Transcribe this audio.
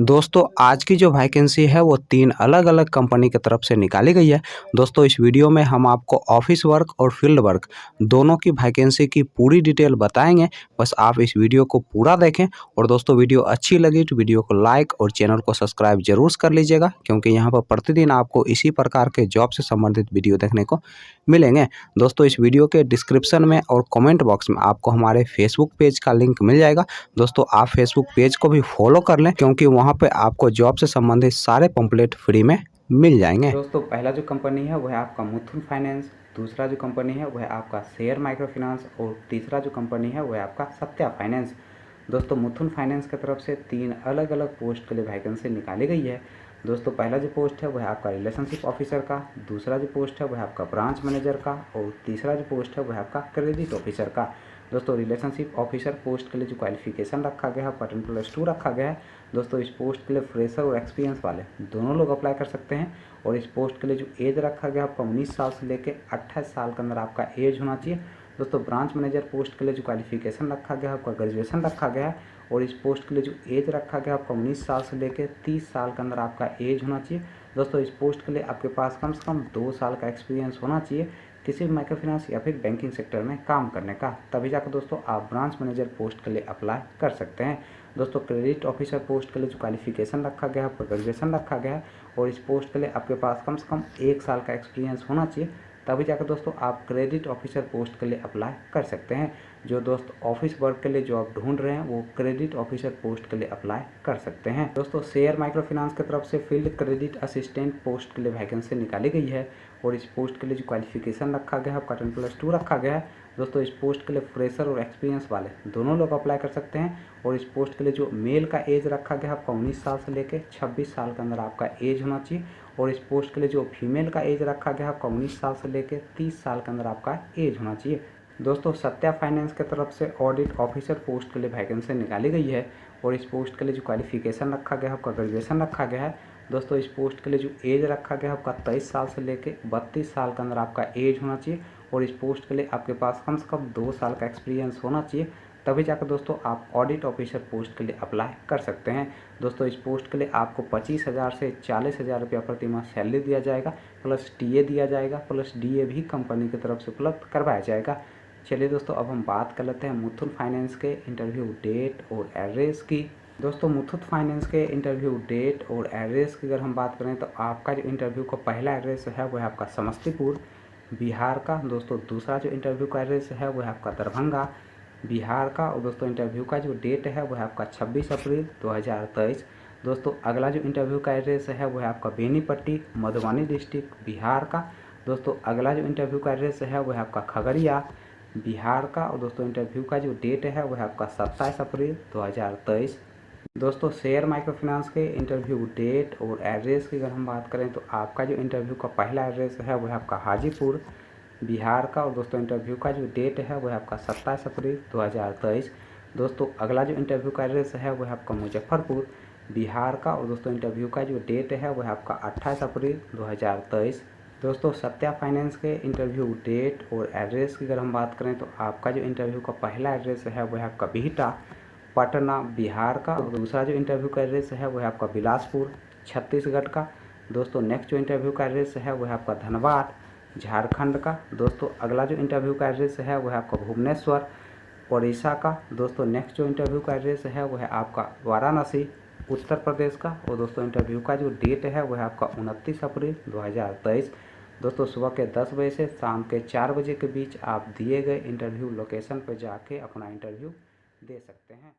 दोस्तों आज की जो वैकेंसी है वो 3 अलग-अलग कंपनी की तरफ से निकाली गई है। दोस्तों इस वीडियो में हम आपको ऑफिस वर्क और फील्ड वर्क दोनों की वैकेंसी की पूरी डिटेल बताएँगे। बस आप इस वीडियो को पूरा देखें और दोस्तों वीडियो अच्छी लगी तो वीडियो को लाइक और चैनल को सब्सक्राइब ज़रूर कर लीजिएगा, क्योंकि यहाँ पर प्रतिदिन आपको इसी प्रकार के जॉब से संबंधित वीडियो देखने को मिलेंगे। दोस्तों इस वीडियो के डिस्क्रिप्शन में और कमेंट बॉक्स में आपको हमारे फेसबुक पेज का लिंक मिल जाएगा। दोस्तों आप फेसबुक पेज को भी फॉलो कर लें, क्योंकि वहाँ पे आपको जॉब से संबंधित सारे पंपलेट फ्री में मिल जाएंगे। दोस्तों पहला जो कंपनी है वह है आपका मुथूट फाइनेंस, दूसरा जो कंपनी है वह आपका शेयर माइक्रो फाइनेंस और तीसरा जो कंपनी है वह आपका सत्या फाइनेंस। दोस्तों मुथूट फाइनेंस की तरफ से 3 अलग अलग पोस्ट के लिए वैकेंसी निकाली गई है। दोस्तों पहला जो पोस्ट है वह आपका रिलेशनशिप ऑफिसर का, दूसरा जो पोस्ट है वह आपका ब्रांच मैनेजर का और तीसरा जो पोस्ट है वह आपका क्रेडिट ऑफिसर का। दोस्तों रिलेशनशिप ऑफिसर पोस्ट के लिए जो क्वालिफिकेशन रखा गया है 10+2 रखा गया है। दोस्तों इस पोस्ट के लिए फ्रेशर और एक्सपीरियंस वाले दोनों लोग अप्लाई कर सकते हैं। और इस पोस्ट के लिए जो एज रखा गया आपका 19 साल से लेकर 28 साल के अंदर आपका एज होना चाहिए। दोस्तों ब्रांच मैनेजर पोस्ट के लिए जो क्वालिफिकेशन रखा गया है आपका ग्रेजुएशन रखा गया है। और इस पोस्ट के लिए जो एज रखा गया आपका 19 साल से लेकर 30 साल के अंदर आपका एज होना चाहिए। दोस्तों इस पोस्ट के लिए आपके पास कम से कम 2 साल का एक्सपीरियंस होना चाहिए किसी भी माइक्रो फाइनेंस या फिर बैंकिंग सेक्टर में काम करने का, तभी जाकर दोस्तों आप ब्रांच मैनेजर पोस्ट के लिए अप्लाई कर सकते हैं। दोस्तों क्रेडिट ऑफिसर पोस्ट के लिए जो क्वालिफिकेशन रखा गया है आपका ग्रेजुएशन रखा गया है। और इस पोस्ट के लिए आपके पास कम से कम 1 साल का एक्सपीरियंस होना चाहिए, तभी जाकर दोस्तों आप क्रेडिट ऑफिसर पोस्ट के लिए अप्लाई कर सकते हैं। जो दोस्त ऑफिस वर्क के लिए जॉब ढूंढ रहे हैं वो क्रेडिट ऑफिसर पोस्ट के लिए अप्लाई कर सकते हैं। दोस्तों शेयर माइक्रो फाइनेंस की तरफ से फील्ड क्रेडिट असिस्टेंट पोस्ट के लिए वैकेंसी निकाली गई है। और इस पोस्ट के लिए जो क्वालिफिकेशन रखा गया है आपका 10+2 रखा गया है। दोस्तों इस पोस्ट के लिए फ्रेशर और एक्सपीरियंस वाले दोनों लोग अप्लाई कर सकते हैं। और इस पोस्ट के लिए जो मेल का एज रखा गया है आपका 19 साल से लेकर 26 साल के अंदर आपका एज होना चाहिए। और इस पोस्ट के लिए जो फीमेल का एज रखा गया है आपका 19 साल से लेकर 30 साल के अंदर आपका एज होना चाहिए। दोस्तों सत्या फाइनेंस की तरफ से ऑडिट ऑफिसर पोस्ट के लिए वैकेंसी निकाली गई है। और इस पोस्ट के लिए जो क्वालिफिकेशन रखा गया है आपका ग्रेजुएशन रखा गया है। दोस्तों इस पोस्ट के लिए जो एज रखा गया है आपका 23 साल से लेकर 32 साल के अंदर आपका एज होना चाहिए। और इस पोस्ट के लिए आपके पास कम से कम 2 साल का एक्सपीरियंस होना चाहिए, तभी जाकर दोस्तों आप ऑडिट ऑफिसर पोस्ट के लिए अप्लाई कर सकते हैं। दोस्तों इस पोस्ट के लिए आपको 25,000 से 40,000 रुपया प्रति माह सैलरी दिया जाएगा, प्लस टीए दिया जाएगा, प्लस डीए भी कंपनी की तरफ से उपलब्ध करवाया जाएगा। चलिए दोस्तों अब हम बात कर लेते हैं मुथूट फाइनेंस के इंटरव्यू डेट और एड्रेस की। दोस्तों मुथूट फाइनेंस के इंटरव्यू डेट और एड्रेस की अगर हम बात करें तो आपका जो इंटरव्यू का पहला एड्रेस है वह है आपका समस्तीपुर बिहार का। दोस्तों दूसरा जो इंटरव्यू का एड्रेस है वह है आपका दरभंगा बिहार का। और दोस्तों इंटरव्यू का जो डेट है वह है आपका 26 अप्रैल 2023। दोस्तों अगला जो इंटरव्यू का एड्रेस है वह है आपका बेनीपट्टी मधुबनी डिस्ट्रिक्ट बिहार का। दोस्तों अगला जो इंटरव्यू का एड्रेस है वह है आपका खगड़िया बिहार का। और दोस्तों इंटरव्यू का जो डेट है वह है आपका 27 अप्रैल 2023। दोस्तों शेयर माइक्रो फाइनेंस के इंटरव्यू डेट और एड्रेस की अगर हम बात करें तो आपका जो इंटरव्यू का पहला एड्रेस है वह आपका हाजीपुर बिहार का। और दोस्तों इंटरव्यू का जो डेट है वह आपका 27 अप्रैल 2023। दोस्तों अगला जो इंटरव्यू का एड्रेस है वह आपका मुजफ्फरपुर बिहार का। और दोस्तों इंटरव्यू का जो डेट है वह आपका 28 अप्रैल 2023। दोस्तों सत्या फाइनेंस के इंटरव्यू डेट और एड्रेस की अगर हम बात करें तो आपका जो इंटरव्यू का पहला एड्रेस है वह आपका बिहटा पटना बिहार का। और दूसरा जो इंटरव्यू का एड्रेस है वह आपका बिलासपुर छत्तीसगढ़ का। दोस्तों नेक्स्ट जो इंटरव्यू का एड्रेस है वह आपका धनबाद झारखंड का। दोस्तों अगला जो इंटरव्यू का एड्रेस है वह आपका भुवनेश्वर उड़ीसा का। दोस्तों नेक्स्ट जो इंटरव्यू का एड्रेस है वह आपका वाराणसी उत्तर प्रदेश का। और दोस्तों इंटरव्यू का जो डेट है वह आपका 29 अप्रैल 2023। दोस्तों सुबह के 10 बजे से शाम के 4 बजे के बीच आप दिए गए इंटरव्यू लोकेशन पर जाके अपना इंटरव्यू दे सकते हैं।